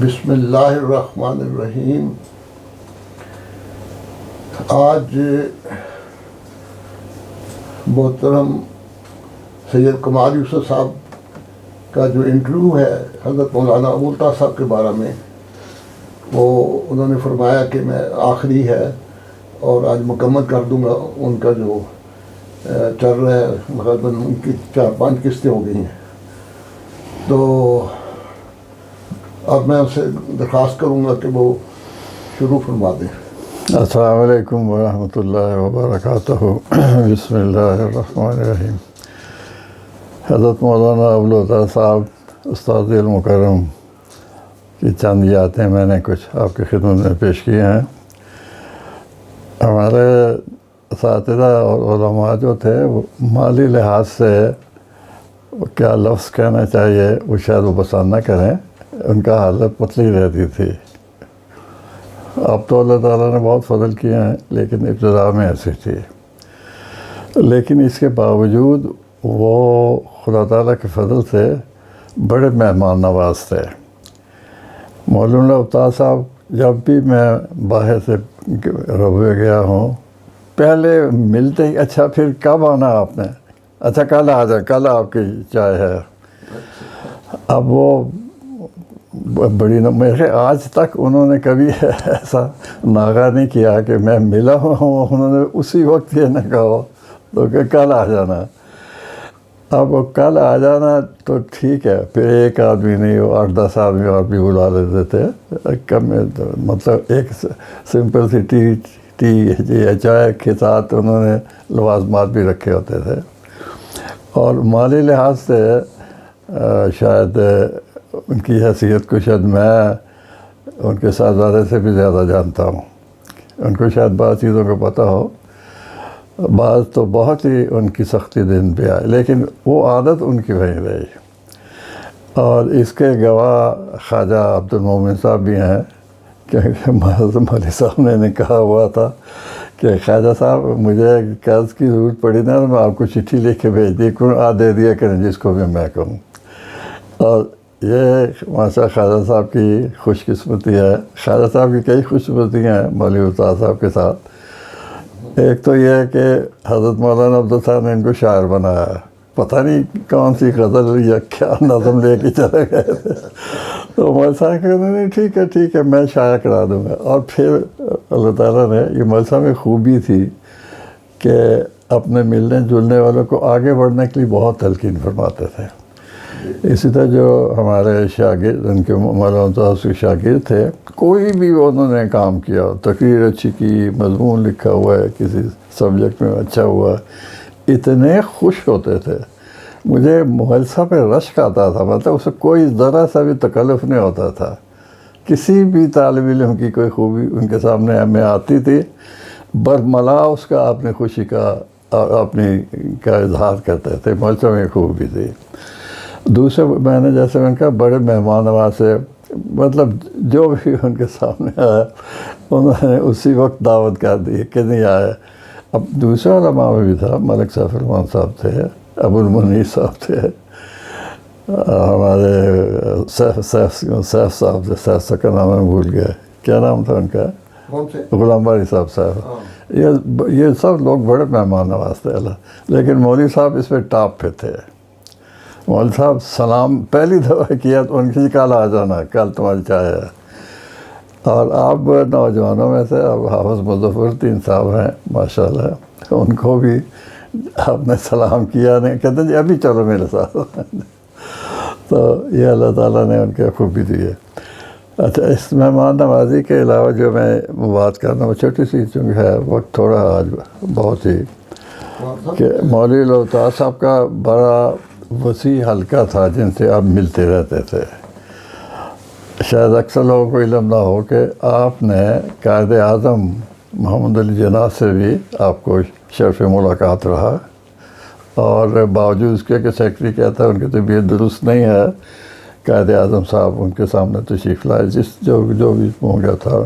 بسم اللہ الرحمن الرحیم۔ آج محترم سید کمال یوسف صاحب کا جو انٹرویو ہے حضرت مولانا ابو الطاہر صاحب کے بارے میں، وہ انہوں نے فرمایا کہ میں آخری ہے اور آج مکمل کر دوں گا۔ ان کا جو چل رہا ہے غالباً ان کی 4-5 قسطیں ہو گئی ہیں، تو اب میں اسے درخواست کروں گا کہ وہ شروع فرما دیں۔ السلام علیکم ورحمۃ اللہ وبرکاتہ۔ بسم اللہ الرحمن الرحیم۔ حضرت مولانا ابو الطاہر صاحب استاد المکرم کی چند یادیں میں نے کچھ آپ کی خدمت میں پیش کی ہیں۔ ہمارے اساتذہ اور علماء جو تھے وہ مالی لحاظ سے کیا لفظ کہنا چاہیے وہ شاید وہ پسند نہ کریں، ان کا حالت پتلی رہتی تھی۔ اب تو اللہ تعالیٰ نے بہت فضل کیے ہیں، لیکن ابتدا میں ایسی تھی۔ لیکن اس کے باوجود وہ خدا تعالیٰ کے فضل سے بڑے مہمان نواز تھے۔ مولانا ابطاح صاحب جب بھی میں باہر سے ربوے گیا ہوں، پہلے ملتے ہی اچھا پھر کب آنا آپ نے، اچھا کل آ جائیں، کل آپ کی چائے ہے۔ اب وہ بڑی میرے آج تک انہوں نے کبھی ایسا ناغہ نہیں کیا کہ میں ملا ہوں انہوں نے اسی وقت یہ نہ کہو تو کہ کل آ جانا۔ اب وہ کل آ جانا تو ٹھیک ہے، پھر ایک آدمی نہیں، وہ 8-10 آدمی اور بھی بلا لیتے تھے۔ کم مطلب ایک سمپل سی ٹی یا چائے کے ساتھ انہوں نے لوازمات بھی رکھے ہوتے تھے، اور مالی لحاظ سے شاید ان کی حیثیت کو شاید میں ان کے صاحبزادے سے بھی زیادہ جانتا ہوں۔ ان کو شاید بعض چیزوں کا پتہ ہو، بعض تو بہت ہی ان کی سختی دن پہ آئے، لیکن وہ عادت ان کی وہیں رہی۔ اور اس کے گواہ خواجہ عبد المومن صاحب بھی ہیں، کہ مولوی صاحب نے کہا ہوا تھا کہ خواجہ صاحب مجھے قرض کی ضرورت پڑی نا، میں آپ کو چٹھی لکھ کے بھیج دی کروں، دے دیا کریں جس کو بھی میں کہوں۔ اور یہ ماشاء خواجہ صاحب کی خوش قسمتی ہے۔ خواجہ صاحب کی کئی خوش قسمتیاں ہیں مولوی ابطاح صاحب کے ساتھ۔ ایک تو یہ ہے کہ حضرت مولانا عبد صاحب نے ان کو شاعر بنایا ہے، پتہ نہیں کون سی غزل یا کیا نظم لے کے چلے گئے تھے، تو مول صاحب کہتے ہیں ٹھیک ہے میں شائع کرا دوں گا۔ اور پھر اللہ تعالیٰ نے یہ مول صاحب میں خوبی تھی کہ اپنے ملنے جلنے والوں کو آگے بڑھنے کے لیے بہت تلقین فرماتے تھے۔ اسی طرح جو ہمارے شاگرد، ان کے مولانا صاحب کے شاگرد تھے، کوئی بھی انہوں نے کام کیا، تقریر اچھی کی، مضمون لکھا ہوا ہے کسی سبجیکٹ میں اچھا ہوا، اتنے خوش ہوتے تھے۔ مجھے مغلسہ پہ رشک آتا تھا، مطلب اسے کوئی ذرا سا بھی تکلف نہیں ہوتا تھا۔ کسی بھی طالب علم کی کوئی خوبی ان کے سامنے ہمیں آتی تھی، برملا اس کا اپنی خوشی کا کا اظہار کرتے تھے۔ مغلسہ میں خوبی تھی۔ دوسرے میں نے جیسے میں نے کہا بڑے مہمان نواز سے، مطلب جو بھی ان کے سامنے آیا انہوں نے اسی وقت دعوت کر دی کہ نہیں آئے۔ اب دوسرے علماء میں بھی تھا، ملک سیف الرحمن صاحب تھے، ابو المنیر صاحب تھے، ہمارے سیف صاحب تھے، سیف کا نام میں بھول گیا، کیا نام تھا ان کا، غلام باری صاحب۔ یہ سب لوگ بڑے مہمان نواز تھے اللہ، لیکن مولوی صاحب اس پہ ٹاپ پہ تھے۔ مولوی صاحب سلام پہلی دفعہ کیا تو ان کی کل آ جانا، کل تمہاری چائے ہے۔ اور اب نوجوانوں میں سے اب حافظ مظفر الدین صاحب ہیں ماشاءاللہ، ان کو بھی آپ نے سلام کیا، نہیں کہتے جی ابھی چلو میرے ساتھ۔ تو یہ اللہ تعالیٰ نے ان کے خوبی دی ہے۔ اچھا، اس مہمان نوازی کے علاوہ جو میں بات کرنا، وہ چھوٹی سی چونکہ ہے، وقت تھوڑا آج بہت ہی، کہ مولوی ابطاح صاحب کا بڑا وسیع حلقہ تھا جن سے آپ ملتے رہتے تھے۔ شاید اکثر لوگوں کو علم نہ ہو کہ آپ نے قائد اعظم محمد علی جناح سے بھی آپ کو شرف ملاقات رہا، اور باوجود اس کے کہ سیکرٹری کہتا ہے ان کی طبیعت درست نہیں ہے، قائد اعظم صاحب ان کے سامنے تشریف لائے، جو بھی ہو گیا تھا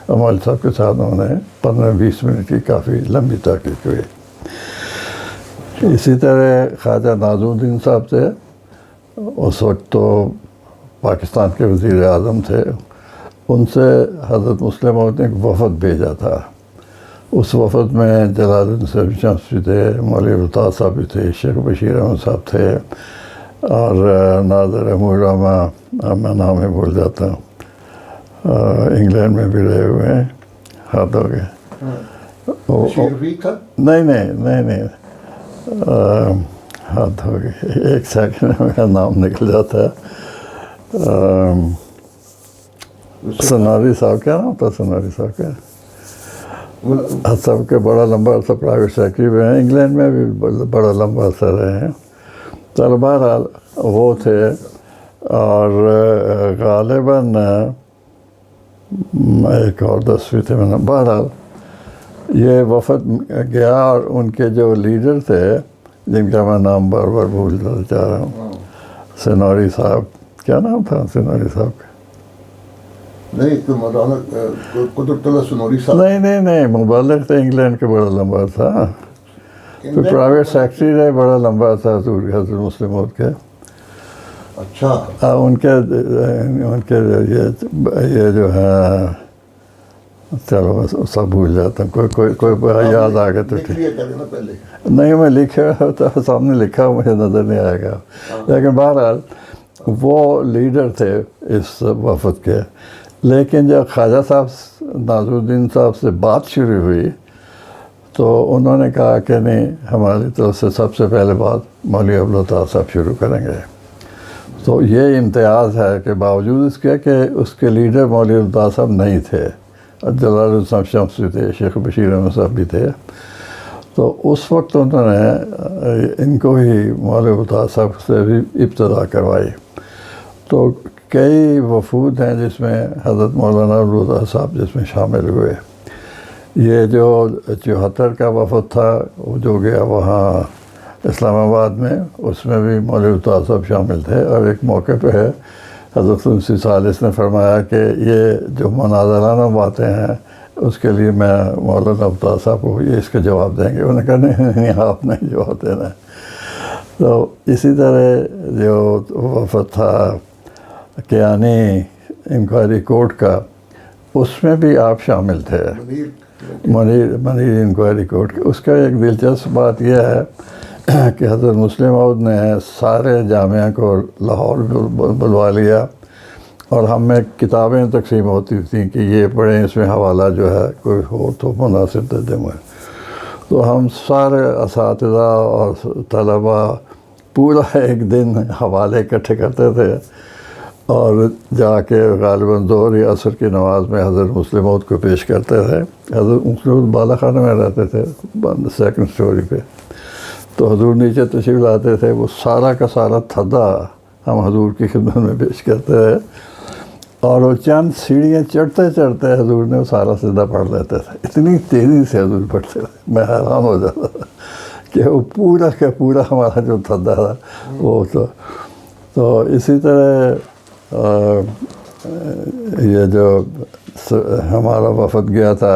امال صاحب کے ساتھ انہوں نے 15-20 منٹ کی کافی لمبی تحقیق ہوئی۔ اسی طرح خواجہ ناظم الدین صاحب تھے، اس وقت تو پاکستان کے وزیر اعظم تھے، ان سے حضرت مسلم موعود نے ایک وفد بھیجا تھا. اس وفد میں جلال الدین سیف شمس بھی تھے، مولوی الطاف صاحب بھی تھے، شیخ بشیر احمد صاحب تھے، اور ناظر محرمہ، میں نام ہی بھول جاتا ہوں، انگلینڈ میں بھی رہے ہوئے ہیں، ہاتھ ہو گئے. شیروی تھا؟ نہیں ہاتھ ہو گئے، ایک سیکنڈ میں میرا نام نکل جاتا ہے. سناری صاحب، کیا نام تھا سناری صاحب کا؟ سب کے بڑا لمبا عرصہ پرائیویٹ سیکرٹری میں ہیں، انگلینڈ میں بھی بڑا لمبا عرصہ رہے ہیں. تو بہرحال وہ تھے، اور غالباً ایک اور 10ویں تھے. بہرحال یہ وفد گیا، اور ان کے جو لیڈر تھے جن کا میں نام بار بار بھولتا جا رہا ہوں، سنوری صاحب، کیا نام تھا سنوری صاحب کا؟ نہیں تو مولانا قدرت اللہ سنوری صاحب. نہیں مبلغ تھے انگلینڈ کے، بڑا لمبا تھا، پھر پرائیویٹ سیکرٹری رہے، بڑا لمبا تھا حضرت مسلم موعود کے. اچھا. ان کے یہ جو ہے، چلو بس سب بھول جاتا ہوں، کوئی یاد آ گیا تو ٹھیک. نہیں میں لکھا ہوتا سامنے لکھا مجھے نظر نہیں آئے گا، لیکن بہرحال وہ لیڈر تھے اس وفد کے. لیکن جب خواجہ صاحب ناظر الدین صاحب سے بات شروع ہوئی تو انہوں نے کہا کہ نہیں، ہماری طرف سے سب سے پہلے بات مولوی عبدالطاف صاحب شروع کریں گے. تو یہ امتیاز ہے کہ باوجود اس کے کہ اس کے لیڈر مولوی عبدالطاف صاحب نہیں تھے، جلال الدین شمس بھی تھے، شیخ بشیر احمد صاحب بھی تھے، تو اس وقت انہوں نے ان کو ہی مولوی عبدالطاف صاحب سے بھی ابتدا کروائی. تو کئی وفود ہیں جس میں حضرت مولانا عبدالطاف صاحب جس میں شامل ہوئے. یہ جو 74 کا وفد تھا وہ جو گیا وہاں اسلام آباد میں، اس میں بھی مولوی عبدالطاف صاحب شامل تھے. اور ایک موقع پہ حضرت انسی ثالث نے فرمایا کہ یہ جو مناظرانہ باتیں ہیں اس کے لیے میں مولانا عبدالطاف صاحب کو یہ اس کا جواب دیں گے. انہوں نے کہا نہیں آپ نہیں جواب دینا. تو اسی طرح جو وفد تھا کیانی انکوائری کورٹ کا، اس میں بھی آپ شامل تھے، منیر انکوائری کورٹ کے. اس کا ایک دلچسپ بات یہ ہے کہ حضرت مسلم موعود نے سارے جامعہ کو لاہور بلوا لیا، اور ہم میں کتابیں تقسیم ہوتی تھیں کہ یہ پڑھیں، اس میں حوالہ جو ہے کوئی ہو تو مناسب درجے میں. تو ہم سارے اساتذہ اور طلباء پورا ایک دن حوالے اکٹھے کرتے تھے، اور جا کے غالباً ظہر یا عصر کی نماز میں حضرت مسلم موعود کو پیش کرتے تھے. حضرت مسلم موعود بالا خانے میں رہتے تھے، 2nd سٹوری پہ. تو حضور نیچے تشریف لاتے تھے، وہ سارا کا سارا تھدا ہم حضور کی خدمت میں پیش کرتے تھے، اور وہ چند سیڑھیاں چڑھتے چڑھتے حضور نے وہ سارا سیدھا پڑھ لیتے تھے. اتنی تیزی سے حضور پڑھتے تھے، میں حیران ہو جاتا تھا کہ وہ پورا کا پورا ہمارا جو تھدا تھا وہ تو اسی طرح یہ جو ہمارا وفد گیا تھا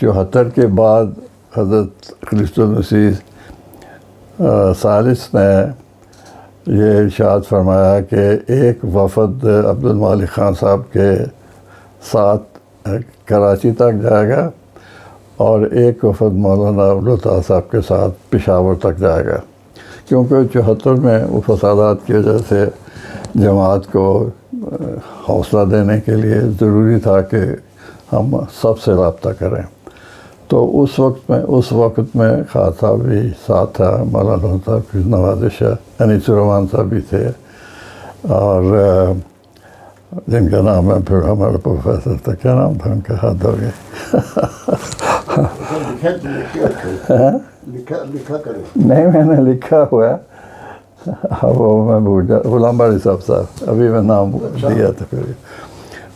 74 کے بعد، حضرت خلیفۃ المسیح ثالث نے یہ ارشاد فرمایا کہ ایک وفد عبد المالک خان صاحب کے ساتھ کراچی تک جائے گا، اور ایک وفد مولانا عبدالطاف صاحب کے ساتھ پشاور تک جائے گا، کیونکہ 74 میں وہ فسادات کی وجہ سے جماعت کو حوصلہ دینے کے لیے ضروری تھا کہ ہم سب سے رابطہ کریں. تو اس وقت میں خواجہ صاحب بھی ساتھ تھا، مولانا صاحب کی نوازش ہے، انیس الرحمان صاحب بھی تھے، اور جن کا نام ہے پھر ہمارا پروفیسر تھا، کیا نام تھا ان کا، ہاتھ ہو گئے. نہیں میں نے لکھا ہوا ہے، وہ میں بھول جا، غلام باری صاحب ابھی میں نام دیا تھا. پھر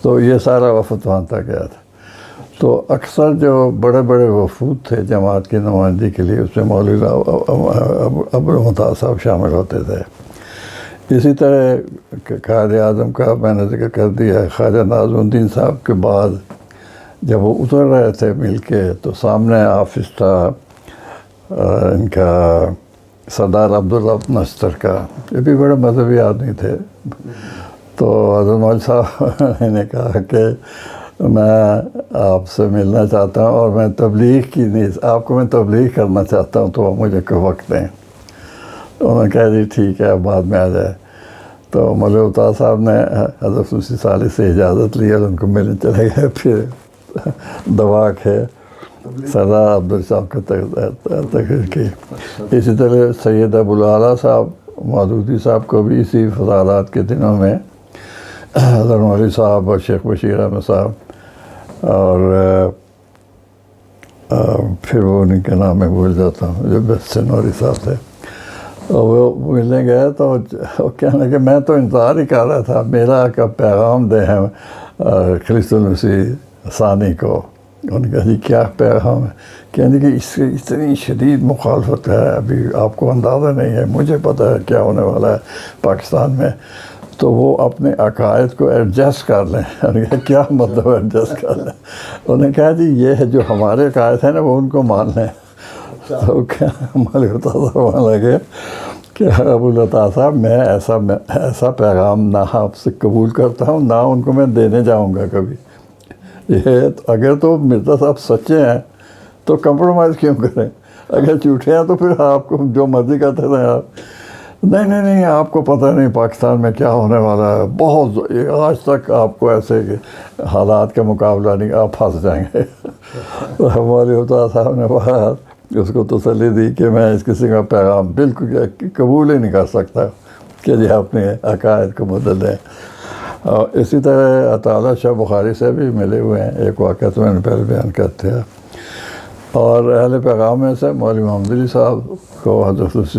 تو یہ سارا وفد وہاں تک گیا تھا. تو اکثر جو بڑے بڑے وفود تھے جماعت کی نمائندگی کے لیے، اس میں مولوی عبدالطاف صاحب شامل ہوتے تھے. اسی طرح قائد اعظم کا میں نے ذکر کر دیا. خواجہ ناظر الدین صاحب کے بعد جب وہ اتر رہے تھے مل کے، تو سامنے آفس تھا ان کا سردار عبداللہ نشتر کا. یہ بھی بڑے مذہبی آدمی تھے. تو حضرت مولوی صاحب نے کہا کہ میں آپ سے ملنا چاہتا ہوں اور میں تبلیغ کی نہیں، آپ کو میں تبلیغ کرنا چاہتا ہوں، تو مجھے کوئی وقت دیں۔ انہوں نے کہا جی ٹھیک ہے، اب بعد میں آ جائے۔ تو مولوی ابتار صاحب نے حضرت موسی صالح سے اجازت لی اور ان کو ملنے چلے گئے۔ پھر دوا کے سردار عبدالصاحب کو تقریر کی۔ اسی طرح سید ابوالعلا صاحب مودودی صاحب کو بھی اسی فضالات کے دنوں میں حضرت مولوی صاحب اور شیخ بشیر احمد صاحب اور پھر وہ ان کے نام میں بھول جاتا ہوں جو سنوری صاحب تھے، اور وہ ملنے گئے تو وہ کہنے لگے میں تو انتظار ہی کر رہا تھا میرا کا پیغام دے ہیں خلیفۃ المسیح ثانی کو۔ انہوں نے کہا جی کیا پیغام ہے؟ کہنے کہ اس سے اتنی شدید مخالفت ہے، ابھی آپ کو اندازہ نہیں ہے، مجھے پتہ ہے کیا ہونے والا ہے پاکستان میں، تو وہ اپنے عقائد کو ایڈجسٹ کر لیں۔ انہوں نے کہا کیا مطلب ایڈجسٹ کر لیں؟ انہوں نے کہا جی یہ ہے جو ہمارے عقائد ہیں نا وہ ان کو مان لیں۔ تو کیا مولوی ابوالعطا صاحب لگے کہ ابوالعطا صاحب میں ایسا پیغام نہ آپ سے قبول کرتا ہوں، نہ ان کو میں دینے جاؤں گا کبھی۔ یہ اگر تو مرزا صاحب سچے ہیں تو کمپرومائز کیوں کریں، اگر جھوٹے ہیں تو پھر آپ کو جو مرضی کرتے رہیں آپ۔ نہیں آپ کو پتہ نہیں پاکستان میں کیا ہونے والا ہے، بہت آج تک آپ کو ایسے حالات کا مقابلہ نہیں، آپ پھنس جائیں گے۔ مولوی ابوالعطا صاحب نے بہت اس کو تسلی دی کہ میں اس قسم کا پیغام بالکل قبول ہی نہیں کر سکتا کہ جی اپنے عقائد کو بدل دیں۔ اور اسی طرح عطا شاہ بخاری سے بھی ملے ہوئے ہیں، ایک واقعہ تو میں نے پہلے بیان کرتے ہیں۔ اور اہل پیغام میں سے مولوی محمد علی صاحب کو حضرت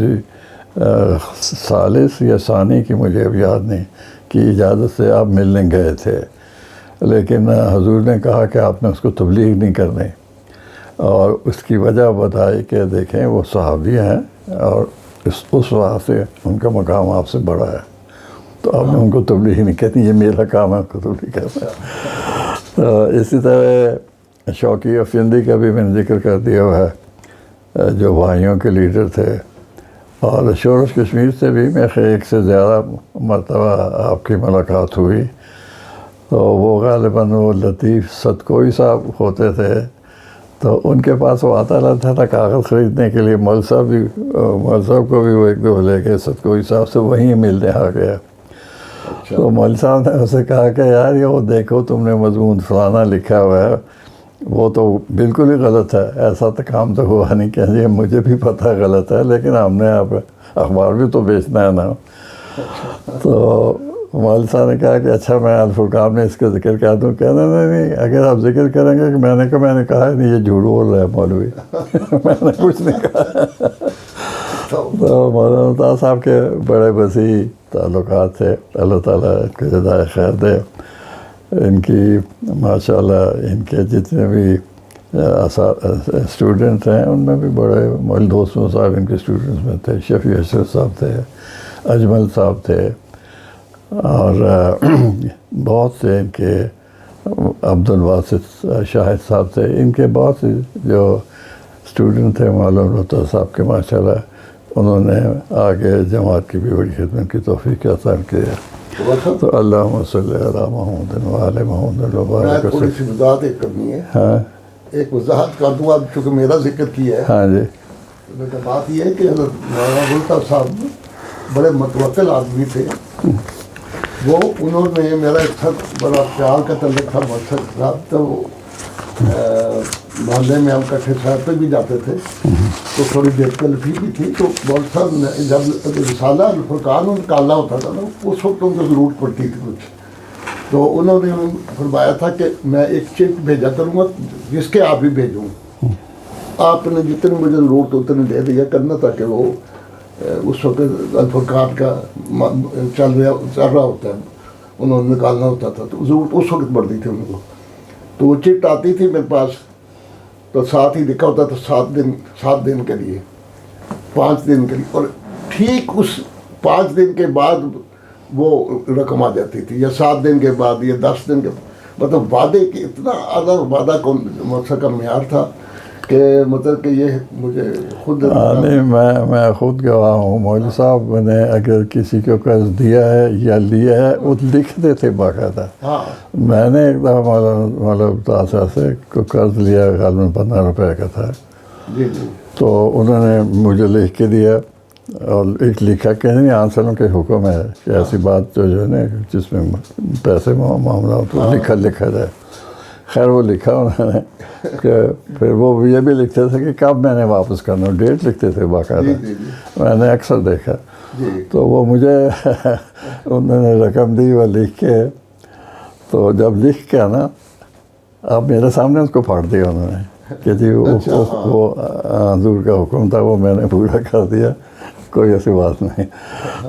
ثالث یا ثانی کی مجھے اب یاد نہیں کی اجازت سے آپ ملنے گئے تھے، لیکن حضور نے کہا کہ آپ نے اس کو تبلیغ نہیں کرنی، اور اس کی وجہ بتائی کہ دیکھیں وہ صحابی ہیں اور اس وجہ سے ان کا مقام آپ سے بڑا ہے، تو آپ نے ان کو تبلیغ نہیں کہتی، یہ میرا کام ہے ان کو تبلیغ کرنا۔ اسی طرح شوقی افندی کا بھی میں نے ذکر کر دیا ہوا ہے، جو بھائیوں کے لیڈر تھے، اور شورش کشمیر سے بھی میرے ایک سے زیادہ مرتبہ آپ کی ملاقات ہوئی۔ تو وہ غالباً وہ لطیف صدکوئی صاحب ہوتے تھے، تو ان کے پاس وہ آتا رہتا تھا کاغذ خریدنے کے لیے۔ مول صاحب کو بھی وہ ایک دو لے کے صدکوئی صاحب سے وہیں ملنے آ گیا۔ تو مول صاحب نے اسے کہا کہ یار یہ وہ دیکھو تم نے مضمون فلانا لکھا ہوا ہے، وہ تو بالکل ہی غلط ہے، ایسا تو کام تو ہوا نہیں۔ کہ جی مجھے بھی پتہ غلط ہے، لیکن ہم نے اب اخبار بھی تو بیچنا ہے نا۔ تو مول صاحب نے کہا کہ اچھا میں الفرقان میں اس کا ذکر کر دوں؟ کہنا نہیں اگر آپ ذکر کریں گے کہ میں نے کہا نہیں، یہ جھوٹ بول رہا ہے مولوی، میں نے کچھ نہیں کہا۔ تو مولانا ابوالعطا صاحب کے بڑے وسیع تعلقات تھے، اللہ تعالیٰ ان کو جزائے خیر دے۔ ان کی ماشاءاللہ ان کے جتنے بھی اسٹوڈنٹ ہیں ان میں بھی بڑے مول دوستوں صاحب ان کے اسٹوڈنٹس میں تھے، شفیع اشرف صاحب تھے، اجمل صاحب تھے، اور بہت سے ان کے عبدالواسط شاہد صاحب تھے۔ ان کے بہت سے جو اسٹوڈنٹ تھے مولانا ابوالعطا صاحب کے ماشاءاللہ انہوں نے آگے جماعت کی بھی بڑی خدمت کی توفیق عطا کی ہے۔ تو اللہم صلی علی محمد وعلی محمد وبارک تھوڑی سی وضاحت ایک کرنی ہے۔ ہاں ایک وضاحت کر دوں، اب چونکہ میرا ذکر کیا ہے۔ ہاں جی، بات یہ ہے کہ حضرت مولانا ابوالعطا صاحب بڑے متوکل آدمی تھے۔ وہ انہوں نے میرا ایک بڑا پیار کا تعلق تھا مقصد صاحب، تو محلے میں ہم کٹھے صاحب پہ بھی جاتے تھے، تو تھوڑی دیکھ تلفی بھی تھی۔ تو مول صاحب نے جب رسالہ الفرقان نکالنا ہوتا تھا نا، اس وقت ان کو ضرورت پڑتی تھی کچھ، تو انہوں نے فرمایا تھا کہ میں ایک چیک بھیجا کروں گا جس کے آپ بھی بھیجوں، آپ نے جتنی مجھے ضرورت اتنے دے دیا کرنا، تاکہ وہ اس وقت الفرقان کا چل رہا ہوتا ہے، انہوں نے نکالنا ہوتا تھا، تو ضرورت اس وقت پڑتی تھی ان کو۔ تو وہ چٹ آتی تھی میرے پاس، تو ساتھ ہی لکھا ہوتا تھا 7 دن کے لیے، 5 دن کے لیے، اور ٹھیک اس 5 دن کے بعد وہ رقم آ جاتی تھی، یا 7 دن کے بعد، یا 10 دن کے بعد۔ مطلب وعدے کی اتنا اعلیٰ وعدہ کا معیار تھا کہ مطلب کہ یہ مجھے خود نہیں میں خود گواہ ہوں مولوی صاحب نے اگر کسی کو قرض دیا ہے یا لیا ہے وہ لکھتے تھے باقاعدہ. ہاں میں نے ایک دفعہ مولانا تاثر سے کو قرض لیا غالباً 15 روپے کا تھا. جی جی تو انہوں نے مجھے لکھ کے دیا اور ایک لکھا کہ نہیں آنسروں کے حکم ہے کہ ایسی بات جو ہے نا جس میں پیسے معاملہ ہو تو لکھا جائے. خیر وہ لکھا انہوں نے کہ پھر وہ یہ بھی لکھتے تھے کہ کب میں نے واپس کرنا, ڈیٹ لکھتے تھے باقاعدہ. میں نے اکثر دیکھا. تو وہ مجھے انہوں نے رقم دی وہ لکھ کے, تو جب لکھ کے نا اب میرے سامنے اس کو پھاڑ دیا انہوں نے کہ جی وہ حضور کا حکم تھا وہ میں نے پورا کر دیا, کوئی ایسی بات نہیں.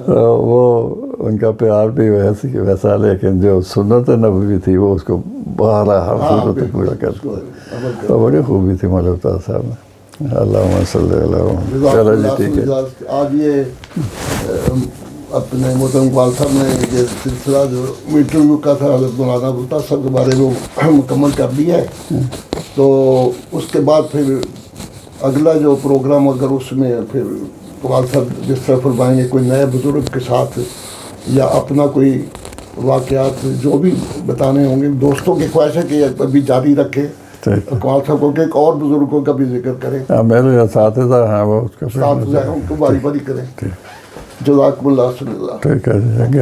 تو وہ ان کا پیار بھی ویسا لیکن جو سنت نبوی تھی وہ اس کو باہر ہر صورت پورا کر دیا. تو بڑی خوبی تھی مولانا طاہر صاحب نے. اللہم صلی اللہ علیہ. چلو جی ٹھیک ہے. آج یہ اپنے محترم اقبال صاحب نے یہ سلسلہ جو انٹرویو کا تھا حضرت مولانا ابوالطاہر صاحب کے بارے میں مکمل کر دیا ہے. تو اس کے بعد پھر اگلا جو پروگرام اگر اس میں پھر اقبال صاحب جس طرح فرمائیں گے کوئی نئے بزرگ کے ساتھ یا اپنا کوئی واقعات جو بھی بتانے ہوں گے, دوستوں کی خواہش ہے کہ ابھی جاری رکھے اقبال صاحب کو کہ ایک اور بزرگوں کا بھی ذکر کریں. میرے اساتذہ ہیں وہ اس کا ساتھ ان کو باری باری کریں. جزاکم اللہ صلی اللہ. ٹھیک ہے جی.